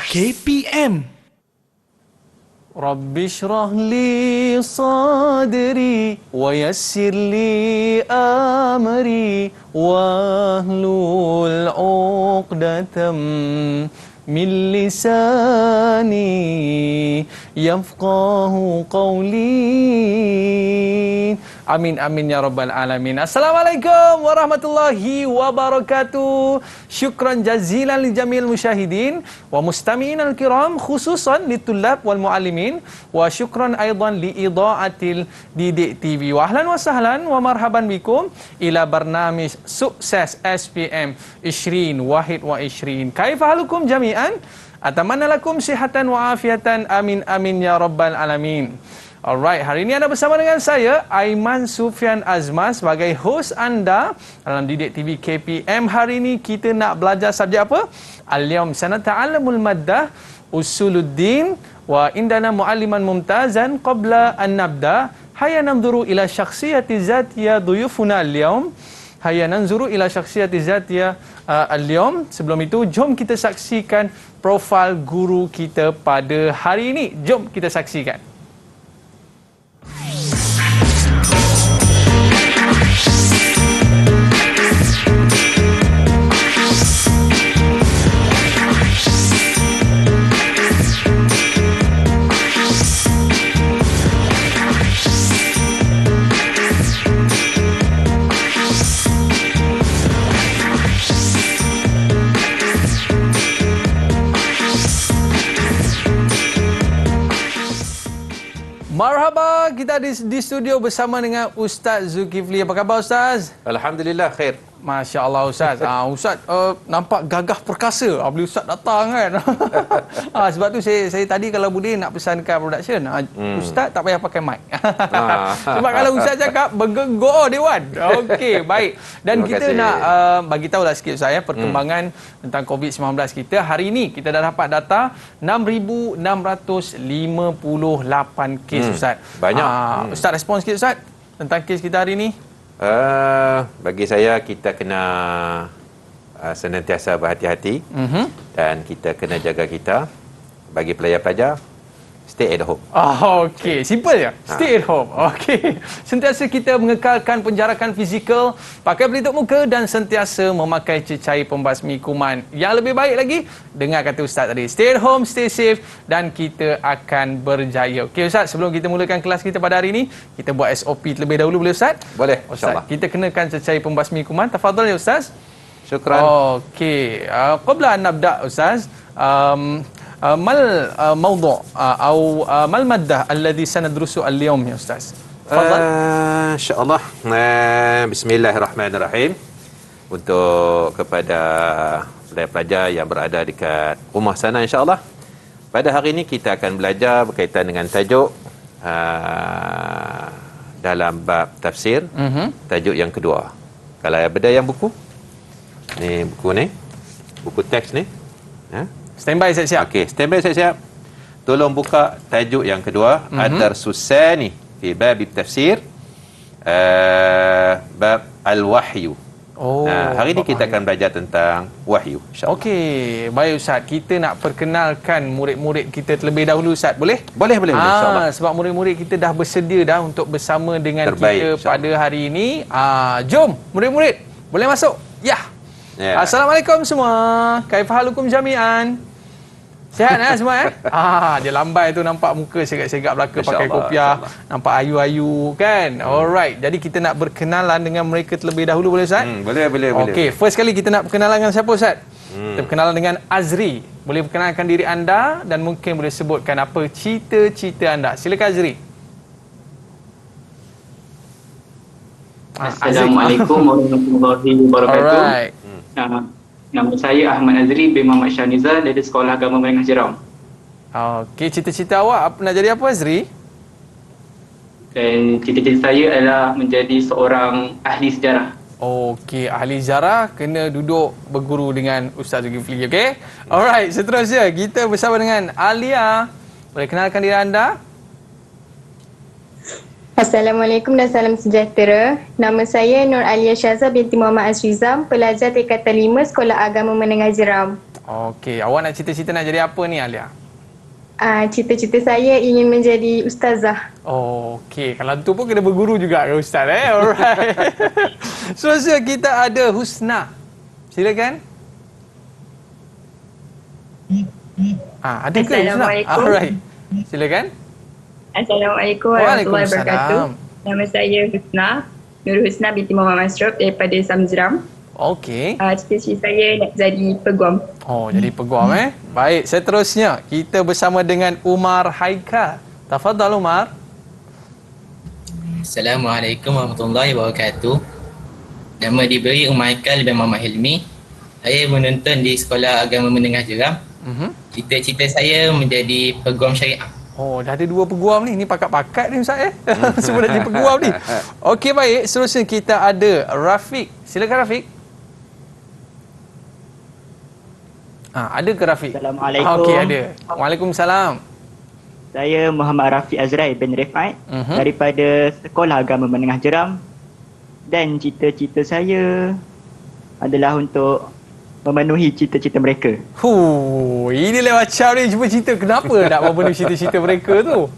KPM. Rabbi shrah li sadri wa yassir li amri wahlul 'uqdatam min lisani yafqahu qawli. Amin amin ya rabbal alamin. Assalamualaikum warahmatullahi wabarakatuh. Syukran jazilan li jamil musyahidin wa mustami'in al-kiram, khususan li tullab wal muallimin, wa syukran aidan li idaatil Didik TV. Wa ahlan wa sahlan wa marhaban bikum ila barnamij sukses SPM 2021. Kaifa halukum jami'an? Atamanna lakum sihatan wa afiatan. Amin amin ya rabbal alamin. Alright, hari ini anda bersama dengan saya, Aiman Sufian Azman, sebagai host anda dalam Didik TV KPM. Hari ini kita nak belajar subjek apa? Al-yawm sanata'allamul maddah usuluddin wa indana mualliman mumtazan. Qabla an nabda, hayya nanzuru ila syakhsiyati zatiyah duyufuna al-yawm. Hayya nanzuru ila syakhsiyati zatiyah al-yawm. Sebelum itu, jom kita saksikan profil guru kita pada hari ini. Jom kita saksikan. Marhaba, kita di studio bersama dengan Ustaz Zulkifli. Apa khabar Ustaz? Alhamdulillah, khair. Masya Allah Ustaz. Ustaz nampak gagah perkasa bila Ustaz datang kan. Sebab tu saya tadi kalau boleh nak pesankan production, Ustaz tak payah pakai mic. Sebab kalau Ustaz cakap bergegor Dewan. Okey, baik. Dan kita nak bagi tahulah sikit Ustaz perkembangan tentang COVID-19 kita. Hari ini kita dah dapat data 6,658 kes Ustaz. Banyak. Ustaz respon sikit Ustaz tentang kes kita hari ini. Bagi saya, kita kena senantiasa berhati-hati dan kita kena jaga kita. Bagi pelajar-pelajar, stay at home. Okey, simple je. Stay at home. Okey. Sentiasa kita mengekalkan penjarakan fizikal, pakai pelitup muka dan sentiasa memakai cecair pembasmi kuman. Yang lebih baik lagi, dengar kata Ustaz tadi. Stay at home, stay safe dan kita akan berjaya. Okey Ustaz, sebelum kita mulakan kelas kita pada hari ini, kita buat SOP terlebih dahulu, boleh Ustaz? Boleh, Ustaz, insyaAllah. kita kenakan cecair pembasmi kuman. Tafadhal ya Ustaz. Syukran. Okey. Qabla an nabda Ustaz, mal mawdu' atau mal maddah alladhi sanadrusu al-yawm ya Ustaz? Tafadhal. InsyaAllah. Bismillahirrahmanirrahim. Untuk kepada pelajar-pelajar yang berada dekat rumah sana, insyaAllah, pada hari ini kita akan belajar berkaitan dengan tajuk dalam bab tafsir, tajuk yang kedua. Kalau ada yang buku, ni buku ni, buku teks ni, Standby siap-siap. okey, standby siap-siap. Tolong buka tajuk yang kedua, Ad-Darsus Tsani fi bab tafsir, bab al-wahyu. Hari ini kita akan belajar tentang wahyu, insya-Allah. Okey, baik Ustaz. Kita nak perkenalkan murid-murid kita terlebih dahulu Ustaz, boleh? Boleh, insya-Allah. Sebab murid-murid kita dah bersedia dah untuk bersama dengan Terbaik, kita pada hari ini. Jom murid-murid, boleh masuk? Ya. Assalamualaikum semua. Kaifahalukum jami'an? Sihat semua dia lambai tu, nampak muka segak-segak belaka pakai kopiah, nampak ayu-ayu kan. Alright. Jadi kita nak berkenalan dengan mereka terlebih dahulu, boleh Ustaz? Boleh. Okey, first kali kita nak berkenalan dengan siapa Ustaz? Kita berkenalan dengan Azri. Boleh perkenalkan diri anda dan mungkin boleh sebutkan apa cita-cita anda. Silakan Azri. Assalamualaikum warahmatullahi wabarakatuh. Alright. Nama saya Ahmad Azri bin Muhammad Syahniza dari Sekolah Agama Menengah Jeram. Okey, cita-cita awak nak jadi apa Azri? Dan cita-cita saya adalah menjadi seorang ahli sejarah. Okey, ahli sejarah kena duduk berguru dengan Ustaz Zulkifli, okey? Alright, seterusnya kita bersama dengan Alia. Boleh kenalkan diri anda? Assalamualaikum dan salam sejahtera. Nama saya Nur Alia Syazah binti Muhammad Azrizam, pelajar tingkatan 5 Sekolah Agama Menengah Jeram. Okey, awak nak cita-cita nak jadi apa ni Alia? Cita-cita saya ingin menjadi ustazah. Okey, kalau tu pun kena berguru juga ke Ustaz Alright. Seterusnya kita ada Husna. Silakan. Ada ke Husna? Assalamualaikum. Alright. Silakan. Assalamualaikum warahmatullahi wabarakatuh. Waalaikumsalam. Nama saya Husna, Nur Husna binti Muhammad Masruf daripada Samjeram. Okey. Cita-cita saya nak jadi peguam. Oh, jadi peguam Baik, seterusnya kita bersama dengan Umar Haikal. Tafadhal Umar. Assalamualaikum warahmatullahi wabarakatuh. Nama diberi Umar Haikal bin Muhammad Hilmi. Saya menuntut di Sekolah Agama Menengah Jeram. Cita-cita saya menjadi peguam syariah. Oh, dah ada 2 peguam ni. Ni pakat-pakat ni Ustaz Semua dah jadi peguam ni. Okey, baik. Seterusnya kita ada Rafiq. Silakan Rafiq. Ada ke Rafiq? Assalamualaikum. Okey, ada. Waalaikumsalam. Saya Muhammad Rafiq Azrai bin Rifat daripada Sekolah Agama Menengah Jeram, dan cita-cita saya adalah untuk memenuhi cita-cita mereka. Inilah macam ni. Cuba cerita kenapa nak memenuhi cita-cita mereka tu.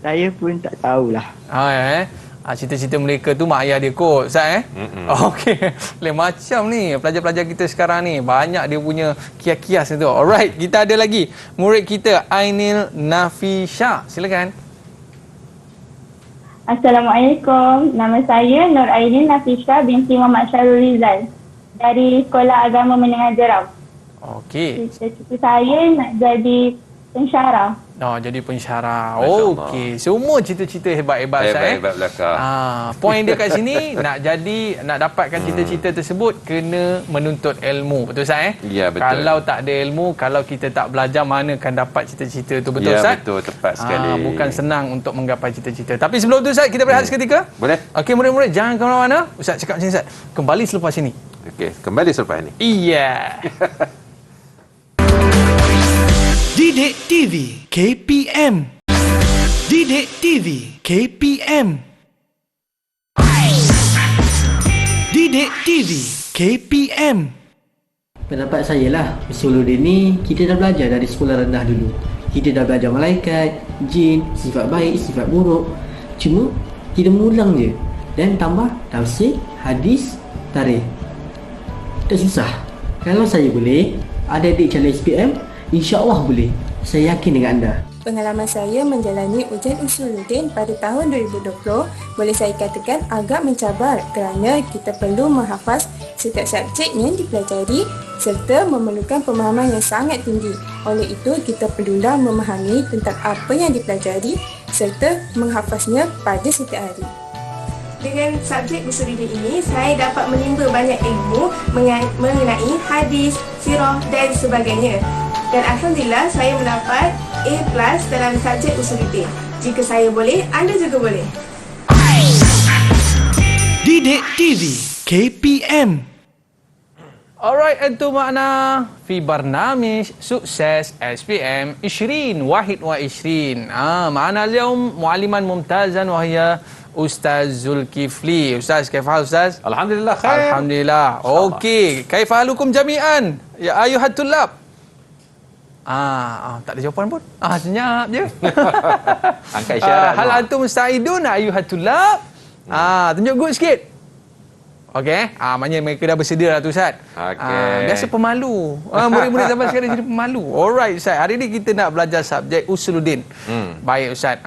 Saya pun tak tahulah. Cita-cita mereka tu mak ayah dia kot, Ustaz Okey. Lain macam ni pelajar-pelajar kita sekarang ni. Banyak dia punya kias-kias tu. Alright, kita ada lagi murid kita Ainil Nafisha. Silakan. Assalamualaikum. Nama saya Nur Aidin Nafisha binti Muhammad Syarul Rizal dari Sekolah Agama Menengah Jeram. Okey. Cita-cita saya nak jadi pensyarah. Jadi pensyarah. Masya Allah. Okey. Semua cita-cita hebat-hebat Ustaz Hebat belakang. Poin dia kat sini nak dapatkan cita-cita tersebut kena menuntut ilmu. Betul Ustaz Ya, betul. Kalau tak ada ilmu, kalau kita tak belajar, mana akan dapat cita-cita tu. Betul Ya, Ustaz? betul, tepat sekali. Bukan senang untuk menggapai cita-cita. Tapi sebelum tu Ustaz, kita berehat seketika. Boleh? Okey, murid-murid jangan ke mana-mana. Ustaz cakap macam ni Ustaz. Kembali selepas ini. Okey, kembali selepas ini. Iya. Didik TV KPM. Didik TV KPM. Didik TV KPM. Pendapat saya lah, Usuluddin ni kita dah belajar dari sekolah rendah dulu. Kita dah belajar malaikat, jin, sifat baik, sifat buruk. Cuma kita mengulang je dan tambah tafsir, hadis, tarikh. Tak susah. Kalau saya boleh, adik-adik calon SPM, insya-Allah boleh. Saya yakin dengan anda. Pengalaman saya menjalani ujian Usuluddin pada tahun 2020 boleh saya katakan agak mencabar kerana kita perlu menghafaz setiap subjek yang dipelajari serta memerlukan pemahaman yang sangat tinggi. Oleh itu, kita perlulah memahami tentang apa yang dipelajari serta menghafaznya pada setiap hari. Dengan subjek Usuluddin ini, saya dapat menimba banyak ilmu mengenai hadis, sirah dan sebagainya. Dan Alhamdulillah, saya mendapat A+ dalam subjek Usuluddin. Jika saya boleh, anda juga boleh. Didik TV KPM. Alright, itu makna fi barnamij sukses SPM 20 wahid wa 20. Ma'ana al-yawm mualliman mumtazan wa hiya Ustaz Zulkifli. Ustaz, kaifahal Ustaz? Alhamdulillah khair. Alhamdulillah. Okey, kaifahalukum jami'an? Ya ayuhat tullab. Tak ada jawapan pun. Senyap je. Angkat isyarat. Hal antum musta'idun ayuhat tullab? Tunjuk good sikit. Okey, maknanya mereka dah bersedia lah tu Ustaz. Biasa pemalu. Murid-murid zaman sekarang jadi pemalu. Alright Ustaz, hari ni kita nak belajar subjek Usuluddin. Baik Ustaz.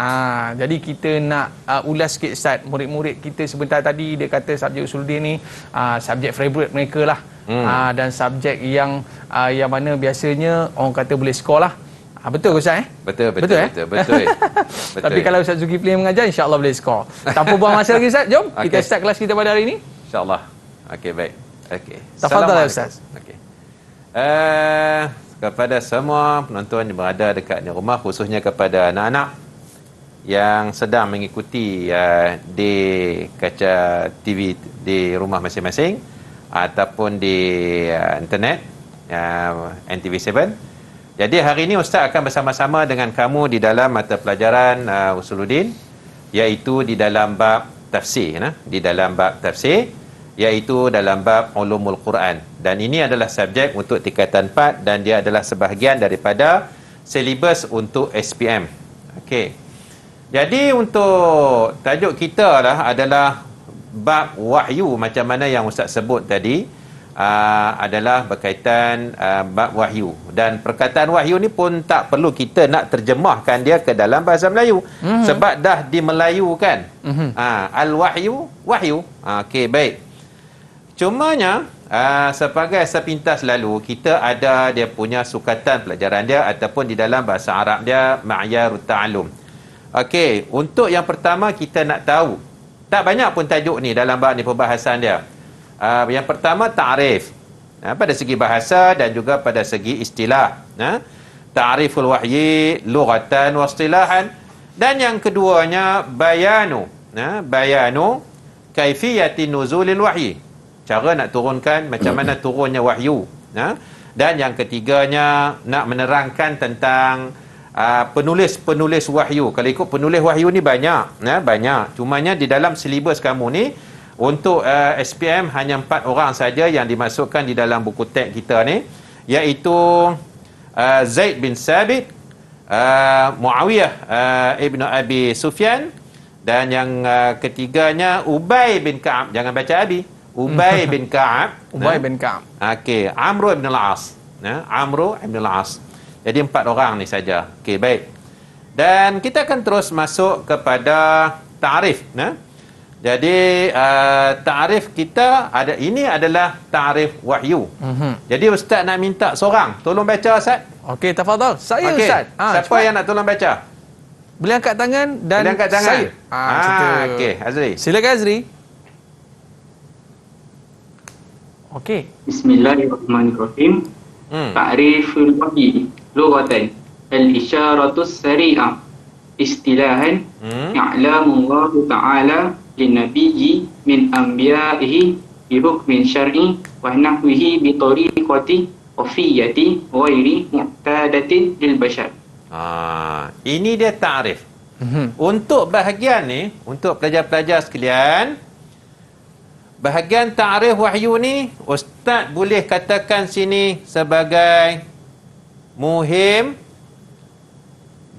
Jadi kita nak ulas sikit Ustaz. Murid-murid kita sebentar tadi dia kata subjek Usuluddin ni subjek favourite mereka lah. Dan subjek yang mana biasanya orang kata boleh skor lah. Betul ke Ustaz Betul. Tapi kalau Ustaz Zulkifli yang mengajar, insya-Allah boleh skor. Tanpa buang masa lagi Ustaz, jom kita start kelas kita pada hari ini. InsyaAllah. Okey, baik. Okey. Tafadhal Ustaz. Okey. Kepada semua penonton yang berada dekat di rumah, khususnya kepada anak-anak yang sedang mengikuti di kaca TV di rumah masing-masing ataupun di internet NTV7. Jadi hari ini Ustaz akan bersama-sama dengan kamu di dalam mata pelajaran Usuluddin, iaitu di dalam bab tafsir. Di dalam bab tafsir, iaitu dalam bab ulumul Quran. Dan ini adalah subjek untuk tingkatan 4 dan dia adalah sebahagian daripada silibus untuk SPM. Okey. Jadi untuk tajuk kita lah adalah bab wahyu, macam mana yang Ustaz sebut tadi, adalah berkaitan bab wahyu. Dan perkataan wahyu ni pun tak perlu kita nak terjemahkan dia ke dalam bahasa Melayu, sebab dah dimelayukan. Al-wahyu, wahyu. Okey, baik. Cumanya sebagai sepintas lalu, kita ada dia punya sukatan pelajaran dia, ataupun di dalam bahasa Arab dia ma'yarut ta'allum. Okey, untuk yang pertama kita nak tahu, tak banyak pun tajuk ni dalam bab ni perbahasan dia. Yang pertama ta'rif, pada segi bahasa dan juga pada segi istilah. Ta'riful wahyi lughatan wa istilahan. Dan yang keduanya bayanu, bayanu kaifiyati nuzulil wahyi, cara nak turunkan, macam mana turunnya wahyu. Dan yang ketiganya nak menerangkan tentang penulis-penulis wahyu. Kalau ikut penulis wahyu ni banyak, banyak. Cumanya di dalam silibus kamu ni untuk SPM hanya 4 orang saja yang dimasukkan di dalam buku teks kita ni, iaitu Zaid bin Sabit, Muawiyah ibnu Abi Sufyan, dan yang ketiganya Ubay bin Ka'ab. Jangan baca Abi, Ubay bin Ka'ab. Ubay bin Ka'ab. Okey, Amr bin Al-As. Amr bin Al-As. Jadi 4 orang ni saja. Okey, baik. Dan kita akan terus masuk kepada ta'rif. Jadi ta'rif kita ada, ini adalah ta'rif wahyu. Jadi Ustaz nak minta seorang tolong baca, Ustaz. Okey, tafadhal. Saya, okay. Ustaz. Siapa cepat yang nak tolong baca? Boleh angkat tangan dan boleh angkat tangan. saya. Okey, Azri. Silakan Azri. Okey. Bismillahirrahmanirrahim. Ta'riful wahyi lughatan al-isyaratus sari'ah, istilahan i'lamullah ta'ala linnabiyyi min anbiya'ihi bi hukmin syar'i wa nahwihi bi tariqati khafiyyati ghairi mu'tadatin lil bashar. Ini dia ta'rif. Untuk bahagian ni, untuk pelajar-pelajar sekalian, bahagian ta'rif wahyu ni Ustaz boleh katakan sini sebagai muhim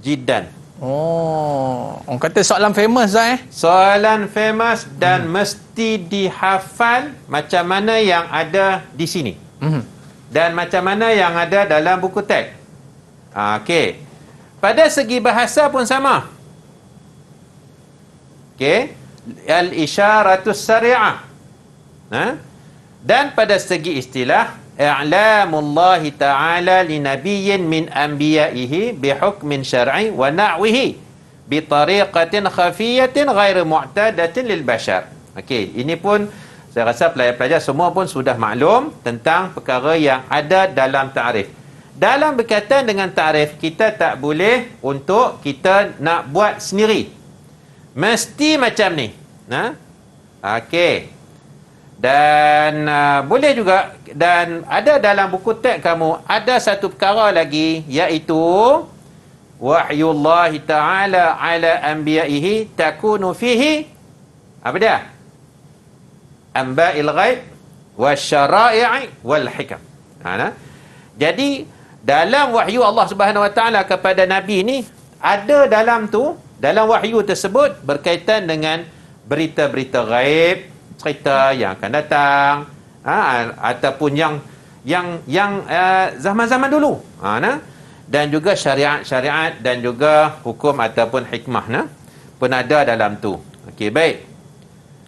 jiddan. Orang kata soalan famous dah Soalan famous dan mesti dihafal macam mana yang ada di sini. Dan macam mana yang ada dalam buku teks. Okey. Pada segi bahasa pun sama. Okey. Al-isyaratus sari'ah. Dan pada segi istilah, i'lamullahi ta'ala linabiyyin min anbiya'ihi bihukmin syar'i wa na'wihi bitariqatin khafiyatin ghairu mu'tadatin lil bashar. Okey, ini pun saya rasa pelajar-pelajar semua pun sudah maklum tentang perkara yang ada dalam ta'rif. Dalam berkaitan dengan ta'rif, kita tak boleh untuk kita nak buat sendiri. Mesti macam ni. Okey. Dan boleh juga, dan ada dalam buku teks kamu ada satu perkara lagi, iaitu wahyullahi ta'ala ala anbiya'ihi takunu fihi apa dia? Anba'il ghaib wasyara'i wal hikam. Jadi dalam wahyu Allah Subhanahu wa taala kepada nabi ni, ada dalam tu, dalam wahyu tersebut berkaitan dengan berita-berita ghaib, cerita yang akan datang, ataupun yang zaman-zaman dulu, dan juga syariat-syariat dan juga hukum ataupun hikmah pun ada dalam tu. Okey, baik.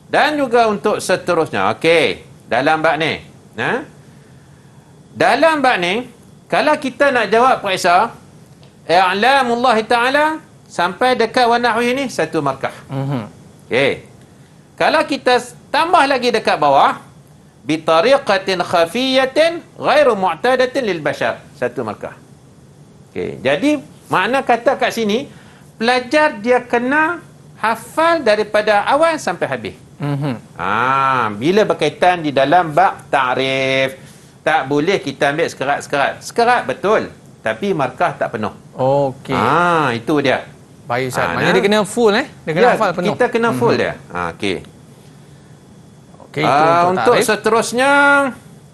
Dan juga untuk seterusnya, okey, dalam bab ni, dalam bab ni, kalau kita nak jawab periksa i'lamullah ta'ala sampai dekat wa nahwi ni, satu markah. Okey. Kalau kita tambah lagi dekat bawah, bitariqatin khafiyatin ghairu mu'tadatin lil bashar, satu markah. Okey, jadi makna kata kat sini, pelajar dia kena hafal daripada awal sampai habis. Bila berkaitan di dalam bab ta'rif, tak boleh kita ambil sekerat-sekerat. Sekerat betul, tapi markah tak penuh. Okey. Itu dia. Baik Ustaz. Maknanya dia kena full Dia kena hafal penuh. Kita kena full dia. Okey. Okey, itu untuk tarikh. seterusnya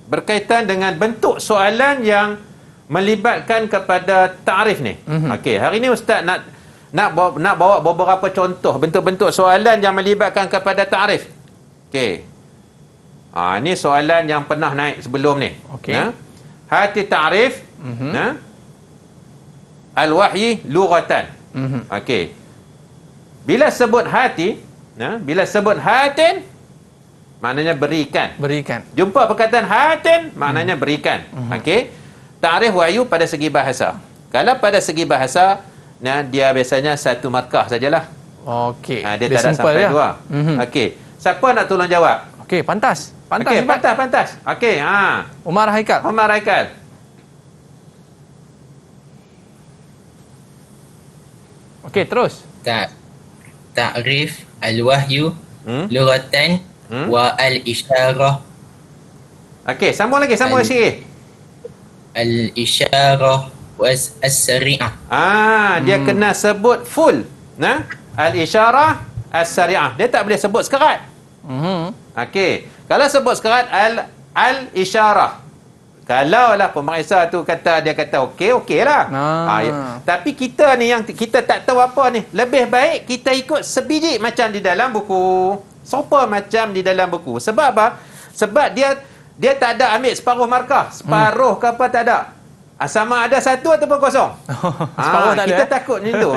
berkaitan dengan bentuk soalan yang melibatkan kepada ta'rif ni. Okey, hari ni ustaz nak bawa beberapa contoh bentuk-bentuk soalan yang melibatkan kepada ta'rif. Okey. Ini soalan yang pernah naik sebelum ni. Okey. Hati ta'rif, al-wahyi lughatan. Okey. Bila sebut hati, bila sebut hatin, maknanya berikan. Berikan. Jumpa perkataan hatin, maknanya berikan. Okey. Ta'rif wahyu pada segi bahasa. Kalau pada segi bahasa, dia biasanya satu markah sajalah. Okey. Dia tak ada sampai dua. Okey. Siapa nak tolong jawab? Okey, pantas. Okey, pantas. Okey, Umar Haikal. Okey, terus. Ta'rif al-wahyu lughatan wa al-isyarah. Okey, sambung sikit. Al-isyarah was as-sari'ah. Dia kena sebut full. Al-isyarah as-sari'ah. Dia tak boleh sebut sekerat. Okey. Kalau sebut sekerat al-isyarah. Kalau lah pemeriksa tu dia kata okey lah. Tapi kita ni yang kita tak tahu apa ni. Lebih baik kita ikut sebiji macam di dalam buku. Sopa macam di dalam buku. Sebab apa? Sebab dia tak ada ambil separuh markah. Separuh ke apa tak ada. Sama ada satu ataupun kosong. Separuh tak ada. Kita takut macam tu.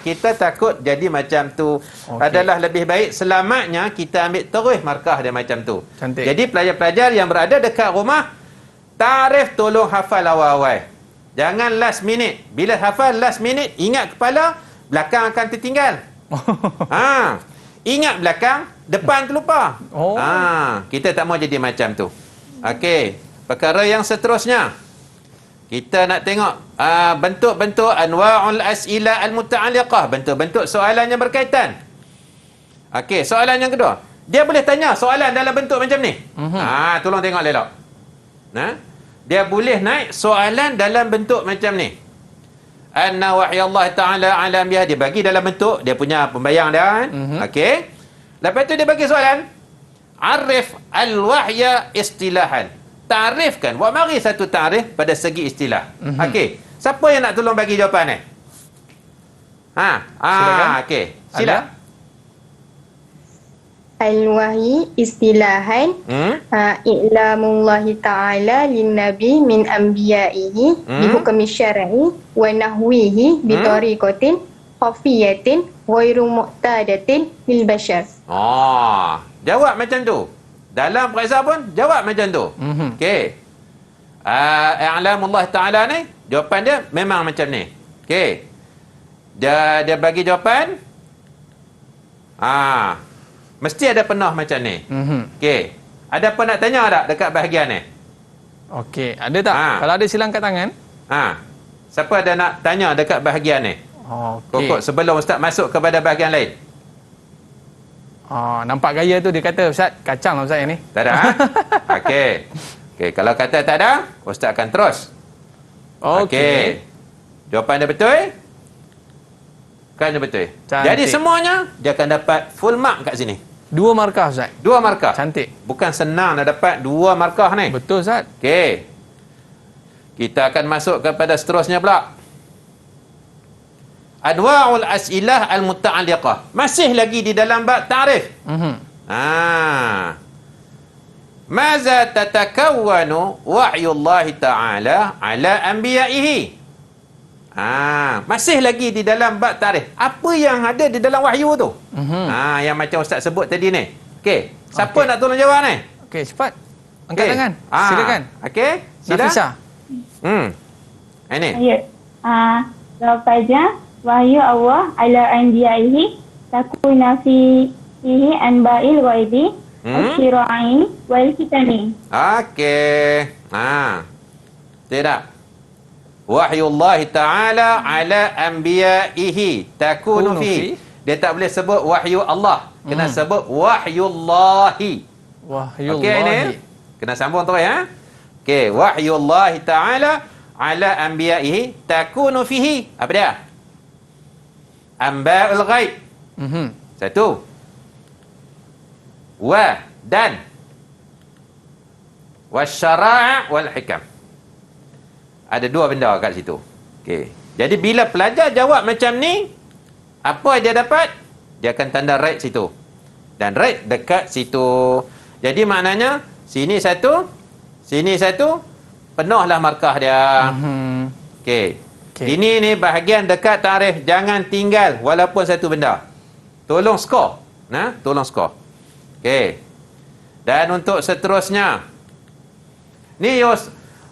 Kita takut jadi macam tu. Adalah lebih baik selamatnya kita ambil terus markah dia macam tu. Cantik. Jadi pelajar-pelajar yang berada dekat rumah, tarikh tolong hafal awal-awal. Jangan last minute. Bila hafal last minute, ingat kepala, belakang akan tertinggal. Ingat belakang, depan terlupa. Kita tak mau jadi macam tu. Okey, perkara yang seterusnya. Kita nak tengok bentuk-bentuk anwa'ul as'ila al-muta'alliqah, bentuk-bentuk soalan yang berkaitan. Okey, soalan yang kedua. Dia boleh tanya soalan dalam bentuk macam ni. Tolong tengok elok. Dia boleh naik soalan dalam bentuk macam ni. Anna wahyallah ta'ala ala anbiya, dia bagi dalam bentuk dia punya pembayang dia kan. Okey. Lepas tu dia bagi soalan. Arif al-wahya istilahan. Ta'rifkan. Mari satu ta'rif pada segi istilah. Okey. Siapa yang nak tolong bagi jawapan ni? Silakan. Okey. Sila. Al-wahyi istilahan i'lamullahi ta'ala lin-nabi min anbiya'ihi bi hukmi syar'i wa nahwihi bi tariqatin khafiyatin ghairu mu'tadatin lil bashar. Jawab macam tu. Dalam periksa pun jawab macam tu. Okey. I'lamullah ta'ala ni jawapan dia memang macam ni. Okey. Dia bagi jawapan. Mesti ada penuh macam ni. Okey. Ada apa nak tanya tak dekat bahagian ni? Okey, ada tak? Kalau ada silang kat tangan. Siapa ada nak tanya dekat bahagian ni? Okey. Pokok sebelum ustaz masuk kepada bahagian lain. Nampak gaya tu dia kata ustaz kacang lah ustaz yang ni. Tak ada. Okey. Okey, kalau kata tak ada, ustaz akan terus. Okey. Jawapan dia betul? Kan dia betul. Cantik. Jadi semuanya dia akan dapat full mark kat sini. 2 markah ustaz. 2 markah. Cantik. Bukan senang nak dapat 2 markah ni. Betul ustaz. Okey. Kita akan masuk kepada seterusnya pula. Anwa'ul as'ilah al-muta'alliqah. Masih lagi di dalam bab ta'rif. Maza tatakawwanu wahyullahi ta'ala ala anbiya'ihi. Masih lagi di dalam bab ta'rif. Apa yang ada di dalam wahyu tu? Yang macam ustaz sebut tadi ni. Okey. Siapa nak tolong jawab ni? Okey, cepat. Angkat tangan. Silakan. Okey. Sila. Nafisa. Ini. Ya. Jawapannya wahyu Allah ala anbiya'ihi takuna fihi anba'il ghaibi wasyira'i wal kitani. Okey. Tidak. Wahyullah ta'ala ala anbiya'ihi takunu fi. Dia tak boleh sebut wahyu Allah. Kena sebut wahyullahi. Wahyullahi. Okey ini. Kena sambung terus ya. Okey, wahyullah ta'ala ala anbiya'ihi takunu fihi. Apa dia? Anba'ul ghaib. Satu. Dan wasyara' wal hikam. Ada dua benda kat situ. Okey. Jadi bila pelajar jawab macam ni, apa dia dapat? Dia akan tanda right situ. Dan right dekat situ. Jadi maknanya sini satu, penuhlah markah dia. Okey. Ini ni bahagian dekat tarikh, jangan tinggal walaupun satu benda. Tolong skor. Tolong skor. Okey. Dan untuk seterusnya, ni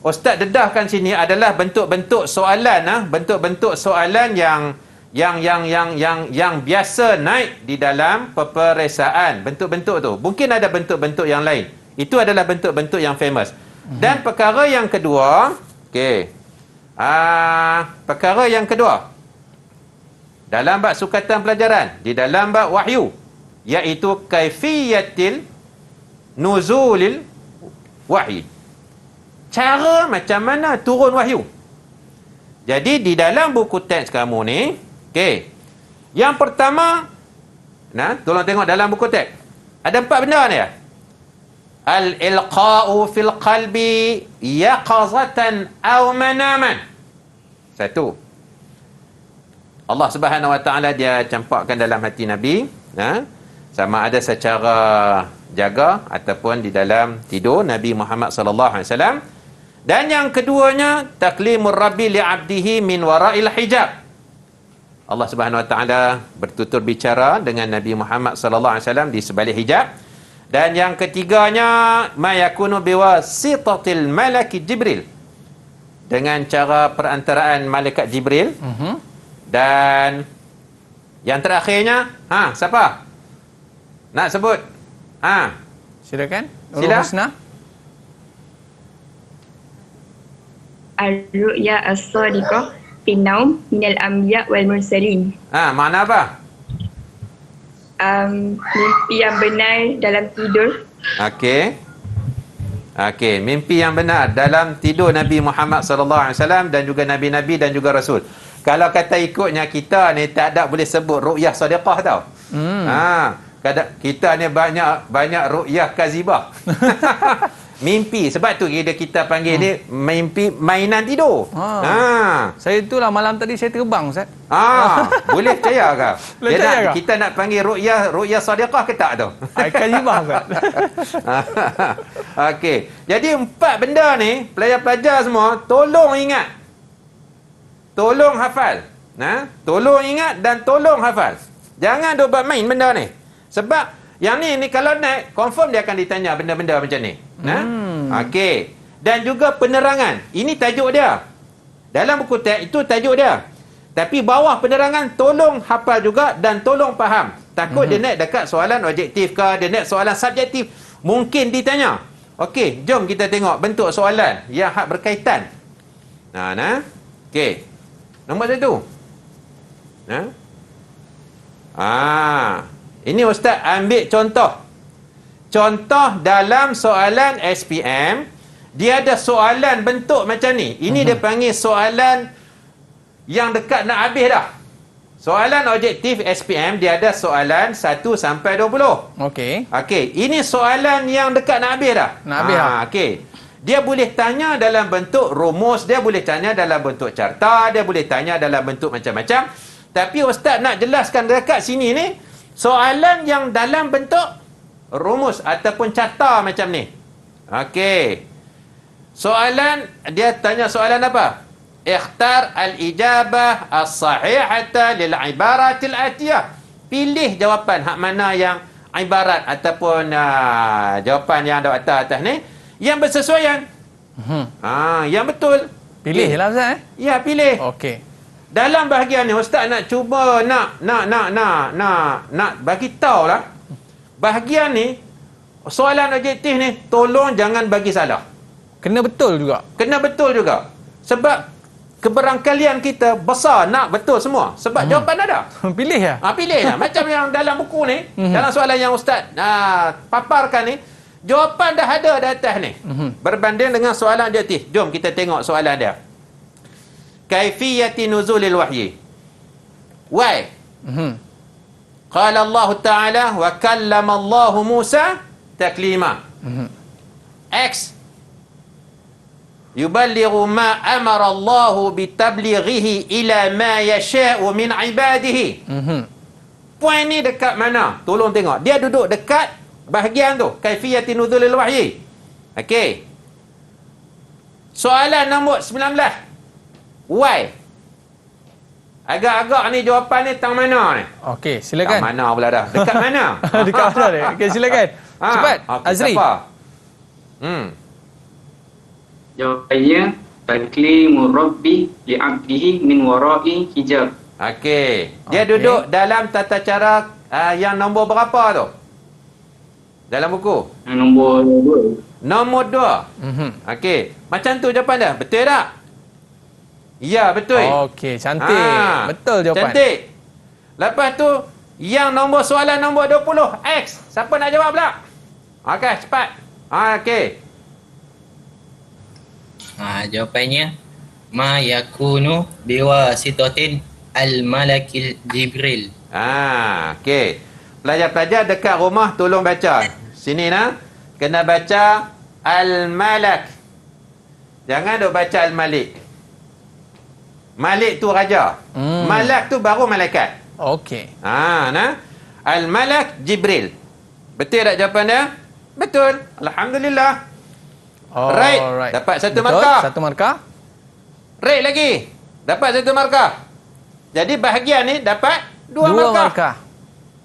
Ustaz dedahkan sini adalah bentuk-bentuk soalan, bentuk-bentuk soalan yang biasa naik di dalam peperiksaan. Bentuk-bentuk tu. Mungkin ada bentuk-bentuk yang lain. Itu adalah bentuk-bentuk yang famous. Dan perkara yang kedua, perkara yang kedua dalam bab sukatan pelajaran, di dalam bab wahyu, iaitu kaifiyatil nuzulil wahyi. Cara macam mana turun wahyu. Jadi di dalam buku teks kamu ni, yang pertama, tolong tengok dalam buku teks. Ada 4 benda ni ya. Al-ilqa'u fil qalbi yaqazatan aw manaman. 1. Allah Subhanahu Wa Taala dia campakkan dalam hati Nabi, sama ada secara jaga ataupun di dalam tidur, Nabi Muhammad sallallahu alaihi wasallam. Dan yang keduanya, taklimur rabbi li 'abdihi min wara'il hijab. Allah Subhanahu Wa Taala bertutur bicara dengan Nabi Muhammad sallallahu alaihi wasallam di sebalik hijab. Dan yang ketiganya, ma yakunu biwasitatil malaki Jibril, dengan cara perantaraan malaikat Jibril. Dan yang terakhirnya, siapa nak sebut? Silakan. Sila. Husna. Ar-ru'ya as-sadiqah fin naum minal anbiya wal mursalin. Makna apa? Mimpi yang benar dalam tidur. Okey, mimpi yang benar dalam tidur Nabi Muhammad sallallahu alaihi wasallam dan juga nabi-nabi dan juga rasul. Kalau kata ikutnya kita ni tak ada boleh sebut ru'yah sadiqah tau. Kita ni banyak ru'yah kazibah. Mimpi. Sebab tu kita panggil dia mimpi mainan tidur. Saya itulah malam tadi saya terbang, Ustaz. Boleh percaya ke? Boleh percaya ke? Kita nak panggil ru'yah sadiqah ke tak tu? Kazibah, Ustaz. Okey. Jadi 4 benda ni, pelajar-pelajar semua tolong ingat. Tolong hafal. Tolong ingat dan tolong hafal. Jangan duk buat main benda ni. Sebab yang ni kalau naik, confirm dia akan ditanya benda-benda macam ni. Okey. Dan juga penerangan. Ini tajuk dia. Dalam buku teks itu tajuk dia. Tapi bawah penerangan tolong hafal juga dan tolong faham. Takut dia naik dekat soalan objektif ke, dia naik soalan subjektif, mungkin ditanya. Okey, jom kita tengok bentuk soalan yang hak berkaitan. Okey. Nombor 1. Ini Ustaz ambil contoh. Contoh dalam soalan SPM, dia ada soalan bentuk macam ni. Ini dia panggil soalan yang dekat nak habis dah. Soalan objektif SPM, dia ada soalan 1 sampai 20. Okey. Ini soalan yang dekat nak habis dah. Nak habis dah. Okey. Dia boleh tanya dalam bentuk rumus, dia boleh tanya dalam bentuk carta, dia boleh tanya dalam bentuk macam-macam. Tapi Ustaz nak jelaskan dekat sini ni, soalan yang dalam bentuk rumus ataupun carta macam ni. Okey. Soalan, dia tanya soalan apa? Ikhtar al-ijabah as-sahihata lil ibaratil atiyah. Pilih jawapan hak mana yang ibarat ataupun jawapan yang ada atas ni yang bersesuaian. Yang betul. Pilihlah Ustaz. Ya, pilih. Okey. Dalam bahagian ni Ustaz nak cuba nak bagi tahu lah. Bahagian ni soalan objektif ni tolong jangan bagi salah. Kena betul juga. Kena betul juga. Sebab keberangkalian kita besar nak betul semua. Sebab jawapan ada. Pilih ya. Pilih lah. Macam yang dalam buku ni, dalam soalan yang Ustaz paparkan ni, jawapan dah ada di atas ni. Berbanding dengan soalan objektif. Jom kita tengok soalan dia. Kaifiyati nuzulil wahyi. Why? Qala Allah Ta'ala wa kallama Allah Musa taklima. X. yuballighu ma amara Allah bitablighihi ila ma yasha'u min ibadihi. Poin ni dekat mana? Tolong tengok. Dia duduk dekat bahagian tu, kaifiyati nuzulil wahyi. Okey. Soalan nombor 19. Why? Agak-agak ni jawapan ni tang mana ni? Okey, silakan. Tang mana pula dah? Dekat mana? Dekat mana ni? Okey, silakan. Cepat, okay, Azri. Siapa? Jawapannya taklimu rabbi li'abdihi min wara'i hijab. Okey. Dia duduk dalam tata cara yang nombor berapa tu? Dalam buku? Nombor 2. Nombor 2. Okey. Macam tu jawapan dia. Betul tak? Ya, betul. Okey, cantik. Betul jawapan. Cantik. Lepas tu, yang nombor soalan nombor 20. X. Siapa nak jawab pula? Okey, cepat. Okey. Jawapannya ma yakunu biwasitatin al-malakil Jibril. Okey. Pelajar-pelajar dekat rumah tolong baca. Sini nah. Kena baca Al-Malak. Jangan duk baca Al-Malik. Malik tu raja. Malak tu baru malaikat. Okey. Nah. Al-Malak Jibril. Betul tak jawapan dia? Betul. Alhamdulillah. Right. Dapat satu markah. Satu markah. Right lagi. Dapat satu markah. Jadi bahagian ni dapat dua markah.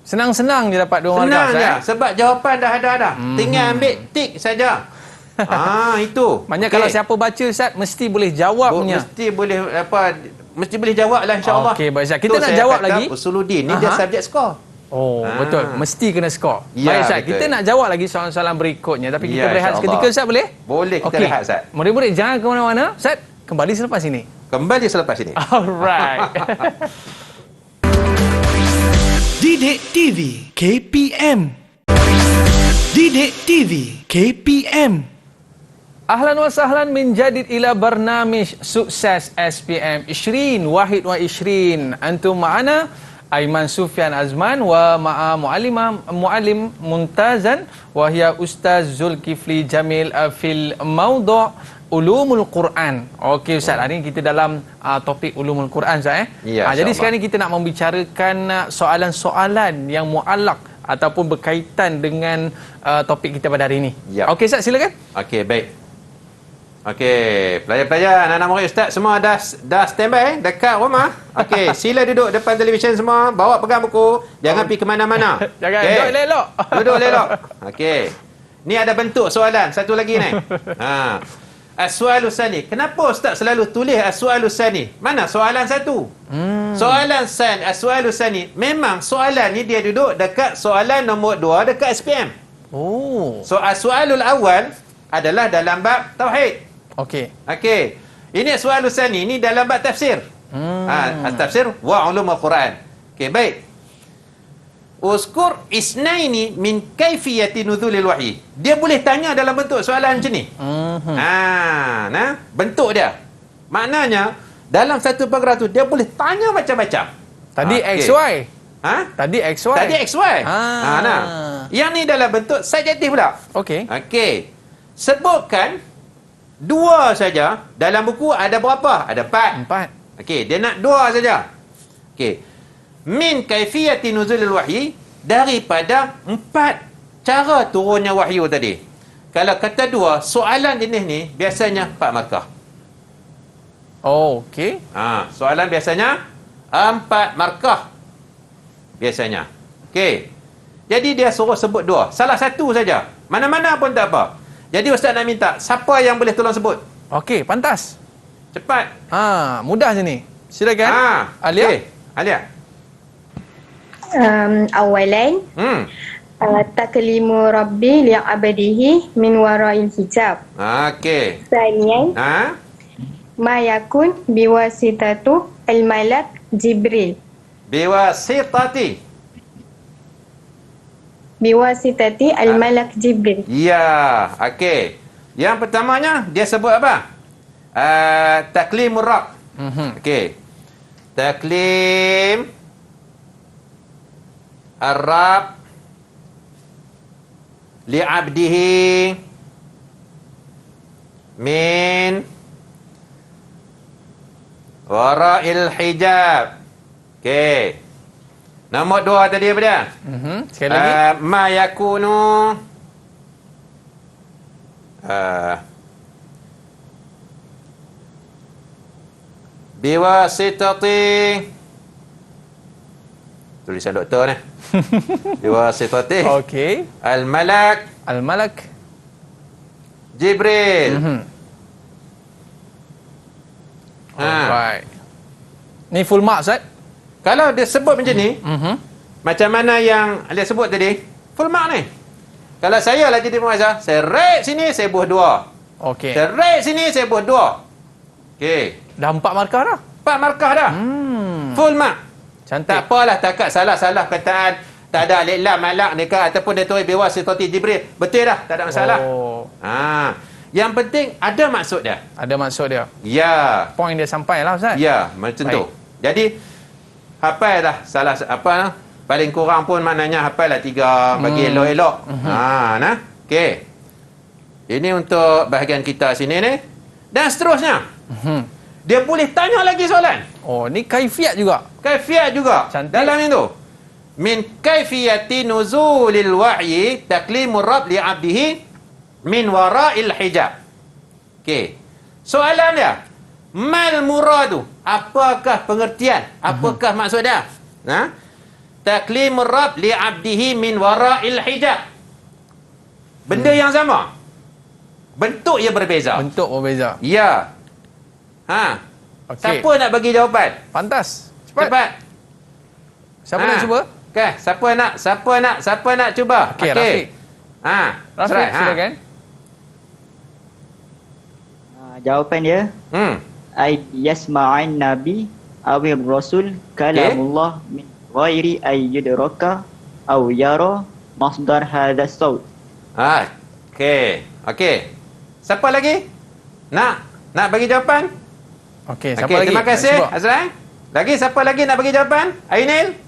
Senang-senang je dapat dua markah. Senang je. Sebab jawapan dah ada. Tinggal ambil tik saja. Itu. Maknanya kalau siapa baca Ustaz mesti boleh jawabnya. Mesti boleh jawab lah insya-Allah. Okey, baik Ustaz. Kita nak jawab lagi. Usuluddin ni dia subjek skor. Oh, betul. Mesti kena skor. Ya, Baik Ustaz, betul. kita nak jawab lagi soalan-soalan berikutnya. Tapi kita berehat seketika Ustaz, boleh? Boleh, kita rehat Ustaz. Murid-murid jangan ke mana-mana. Ustaz, kembali selepas ini. Kembali selepas ini. Alright. Didik TV KPM. Didik TV KPM. Ahlan wa sahlan min jadid ila barnamij sukses SPM 20 wahid wa 20. Antum ma'ana Aiman Sufyan Azman wa ma'a muallim muntazan wa hiya Ustaz Zulkifli Jamil fil mawdu' Ulumul Quran. Okey Ustaz, hari ini kita dalam topik Ulumul Quran Ustaz Ya, jadi sekarang ni kita nak membicarakan soalan-soalan yang muallaq ataupun berkaitan dengan topik kita pada hari ini. Ya. Okey Ustaz, silakan. Okey, baik. Okey, pelajar-pelajar, anak-anak murid Ustaz semua dah standby dekat rumah. Okey, sila duduk depan televisyen semua, bawa pegang buku, jangan pergi ke mana-mana. Jangan, duduk elok. Duduk elok. Okey. Ni ada bentuk soalan, satu lagi ni. As-su'alus sani. Kenapa Ustaz selalu tulis as-su'alus sani? Mana soalan satu? As-su'alus sani. Memang soalan ni dia duduk dekat soalan nombor 2 dekat SPM. So as-su'alul awal adalah dalam bab tauhid. Okey. Ini as-su'alus sani ni dalam bab tafsir. Tafsir wa ulumul Quran. Okey, baik. Uskur isnaini min kaifiyati nuzulil wahyi. Dia boleh tanya dalam bentuk soalan macam ni. Bentuk dia. Maknanya dalam satu paragraf tu dia boleh tanya macam-macam. Tadi XY. Tadi XY. Tadi XY. Yang ni dalam bentuk subjektif pula. Okey. Sebutkan dua saja. Dalam buku ada berapa? Ada 4. Okey, dia nak 2 saja. Okey. Min kaifiyati nuzulil wahyi, daripada 4 cara turunnya wahyu tadi. Kalau kata 2, soalan jenis ni biasanya 4 markah. Okey. Soalan biasanya 4 markah. Biasanya. Okey. Jadi dia suruh sebut 2. Salah satu saja. Mana-mana pun tak apa. Jadi Ustaz nak minta, siapa yang boleh tolong sebut? Okey, pantas. Cepat. Mudah je ni. Silakan. Alia. Okay. Alia. Awalan taklimu rabbi li'abadihi min wara'il hijab. Okey. Thaniyan ma yakun biwasitatu al-malak Jibril. Biwasitati al-malak Jibril. Ya, okey. Yang pertamanya dia sebut apa? Taklimur rabb. Okey. Taklim ar-rabb li'abdihi min wara'il hijab. Okey. Nombor 2 tadi apa dia? Sekali lagi. Ma yakunu biwasitati, tulisan doktor ni. Biwasitati Okey. al-malak Al-malak. Jibril. Alright. Ni full mark, Ustaz? Kalau dia sebut macam ni, macam mana yang dia sebut tadi, full mark ni. Kalau saya lah jadi pengajar, saya rate sini, saya buah 2. Okey. Saya rate sini, saya buah 2. Okey. Dah 4 markah dah. 4 markah dah. Full mark. Cantik. Tak apalah, takat salah-salah perkataan, tak ada alif lam malak dekat ataupun dia tulis biwasitati Jibril. Betul dah, tak ada masalah. Yang penting ada maksud dia. Ada maksud dia. Ya. Poin dia sampai lah, Ustaz. Ya, macam tu. Jadi hafal dah salah apa paling kurang pun maknanya hafal lah 3 bagi elok-elok. Nah. Okey. Ini untuk bahagian kita sini ni. Dan seterusnya. Dia boleh tanya lagi soalan. Oh, ni kaifiat juga. Kaifiat juga. Cantik. Dalam itu. Min kaifiyati nuzulil wahyi taklimur rabb li 'abdihi min wara'il hijab. Okey. Soalan dia, mal muradu? Apakah pengertian? Apakah maksud dia? Taklimur rabb li 'abdihi min wara'il hijab. Benda yang sama. Bentuk yang berbeza. Bentuk berbeza. Ya. Okey. Siapa nak bagi jawapan? Pantas. Cepat. Cepat. Siapa nak cuba? Okey, siapa nak cuba? Okey, Rafiq. Rafiq, silakan. Jawapan dia, ay yasma'an nabi awir rasul kalamullah min ghairi ay yudraka aw yara masdar hadha saut. Okey. Siapa lagi? Nak bagi jawapan? Okey, siapa lagi? Terima kasih, Azrai. Lagi siapa lagi nak bagi jawapan? Ainil?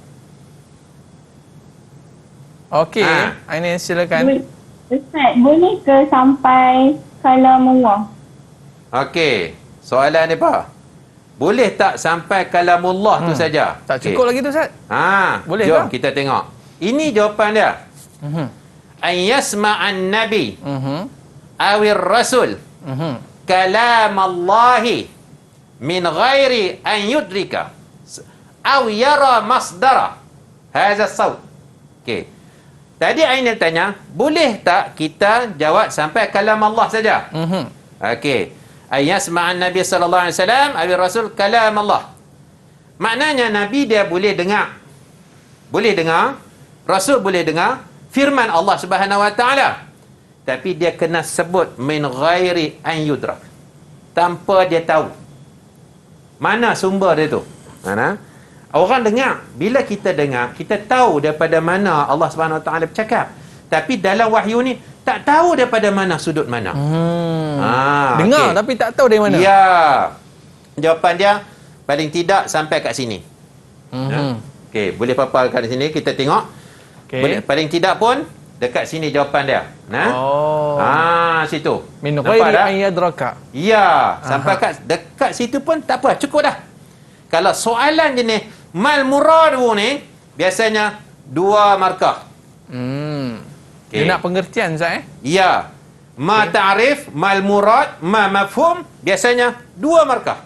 Okey, Ainil silakan. Ustaz, boleh ke sampai kalamullah? Okey, soalan ni apa? Boleh tak sampai kalamullah tu saja? Tak cukup lagi tu, Ustaz? Boleh jom tak? kita tengok. Ini jawapan dia. An yasma'an nabi awir rasul kalamallahi min ghairi an yudrika aw yara masdara hadha saut. Okey. Tadi Ainil tanya, boleh tak kita jawab sampai kalam Allah saja? Okey. Ayasma'an Nabi sallallahu alaihi wasallam awi rasul kalam Allah. Maknanya Nabi dia boleh dengar. Boleh dengar, Rasul boleh dengar firman Allah Subhanahu wa taala. Tapi dia kena sebut min ghairi an yudrak. Tanpa dia tahu. Mana sumber dia tu? Mana? Orang dengar. Bila kita dengar, kita tahu daripada mana Allah Subhanahu Wa Taala bercakap. Tapi dalam wahyu ni tak tahu daripada mana sudut mana. Dengar tapi tak tahu dari mana. Ya. Jawapan dia paling tidak sampai kat sini. Okey, boleh paparkan di sini kita tengok. Boleh, paling tidak pun dekat sini jawapan dia. Situ. Min ghairi an yadraka. Ya, sampai kat dekat situ pun tak apa, cukup dah. Kalau soalan jenis mal muradu ni biasanya 2 markah. Dia nak pengertian, Ustaz Ya. Ma ta'rif, mal murad, ma mafhum biasanya 2 markah.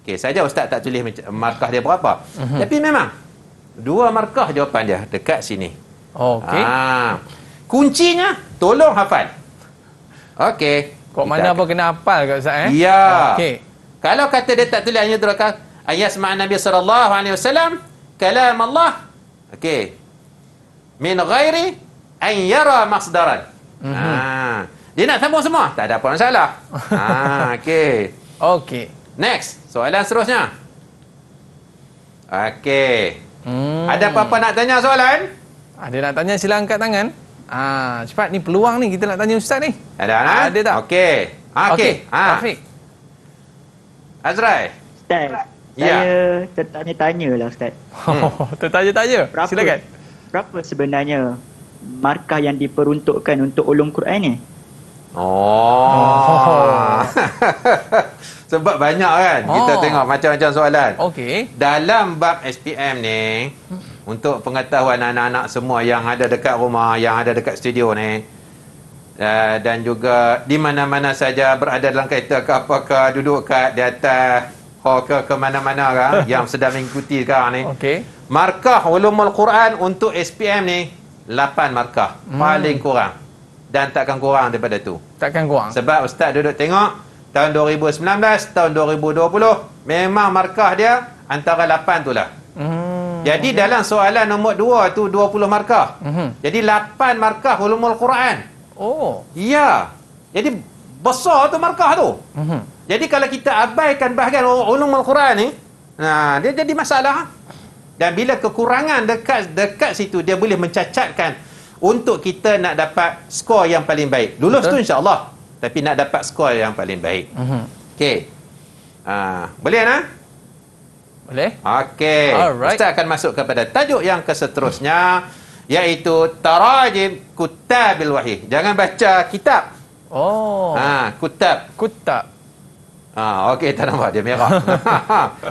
Okey, saja ustaz tak tulis markah dia berapa. Tapi memang 2 markah jawapan dia dekat sini. Okey. Kuncinya tolong hafal. Okey. Kok mana apa kena hafal kat Ustaz Ya. Okey. Kalau kata dia tak tulis ayat ayasma' Nabi sallallahu alaihi wasallam kalam Allah. Okey. Min ghairi an yara masdaran. Dia nak sambung semua? Tak ada apa masalah. Okey. Okey. Next, soalan seterusnya. Okey. Ada apa-apa nak tanya soalan? Ada nak tanya sila angkat tangan. Cepat ni peluang ni kita nak tanya ustaz ni. Ada tak? Okey. Okey. Rafiq. Azrai. Ustaz, saya tertanya-tanya lah Ustaz. Tertanya-tanya? Silakan. Berapa sebenarnya markah yang diperuntukkan untuk ulum Quran ni? Oh. Sebab banyak kan kita tengok macam-macam soalan. Okey. Dalam bab SPM ni, untuk pengetahuan anak-anak semua yang ada dekat rumah, yang ada dekat studio ni, dan juga di mana-mana saja berada dalam kereta ke apakah, duduk kat di atas hall ke mana-mana kan, yang sedang mengikuti sekarang ni. Okey. Markah ulumul Quran untuk SPM ni 8 markah. Paling kurang. Dan takkan kurang daripada tu. Takkan kurang. Sebab Ustaz duduk tengok tahun 2019, tahun 2020 memang markah dia antara 8 tu lah. Jadi dalam soalan nombor 2 tu 20 markah. Jadi 8 markah ulumul Quran. Oh. Ya. Jadi besar tu markah tu. Jadi kalau kita abaikan bahagian ulumul Quran ni, dia jadi masalah. Dan bila kekurangan dekat situ, dia boleh mencacatkan untuk kita nak dapat skor yang paling baik. Lulus tu insya-Allah, tapi nak dapat skor yang paling baik. Okey. Boleh nah? Boleh. Okey. Alright. Ustaz akan masuk kepada tajuk yang keseterusnya, iaitu tarajim kutabil wahyi. Jangan baca kitab. Oh. Kutab. Okey, tak nampak dia merah.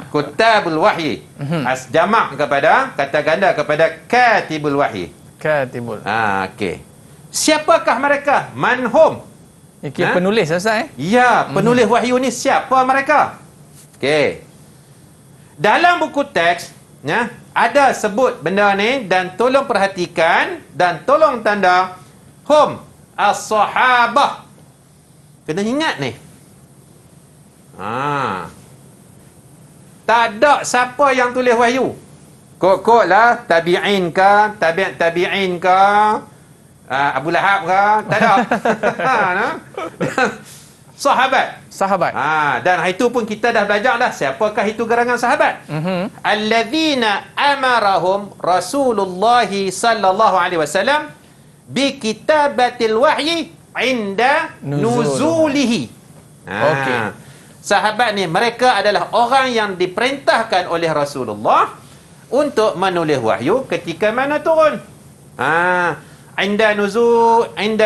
Kutabul wahyi. Jamak kepada, kata ganda kepada katibul wahyi. Katibul. Okey. Siapakah mereka? Manhum. Ini penulis Ustaz Ya, penulis wahyu ni siapa mereka? Okey. Dalam buku teks, ya, ada sebut benda ni dan tolong perhatikan dan tolong tanda hum as-sahabah. Kena ingat ni. Tak ada siapa yang tulis wahyu. Kok lah tabi'in ke, tabi'in ke, Abu Lahab ke, tak ada. Sahabat. Dan itu pun kita dah belajar dah siapakah itu gerangan sahabat. Alladzina amarahum Rasulullah sallallahu alaihi wasallam bi kitabatil wahyi inda nuzulihi. Okey. Sahabat ni mereka adalah orang yang diperintahkan oleh Rasulullah untuk menulis wahyu ketika mana turun. Inda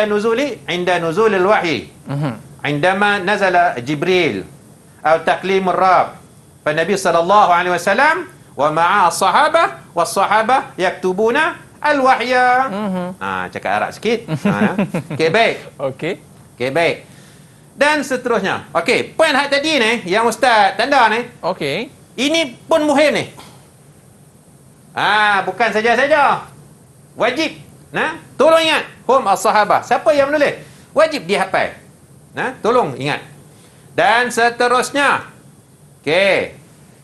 nuzulil wahyi. Indama nazala Jibril atau taklimur Rabb. Nabi sallallahu alaihi wasallam wa ma'a sahabah was sahabah yaktubuna al-wahya. Cakap Arab sikit. Okey, baik. Okey, baik. Dan seterusnya. Okey, poin hak tadi ni yang ustaz tanda ni. Okey. Ini pun muhim ni. Bukan saja-saja. Wajib. Tolong ingat. Hum as-sahabah. Siapa yang menulis? Wajib dihafal. Tolong ingat. Dan seterusnya. Okey.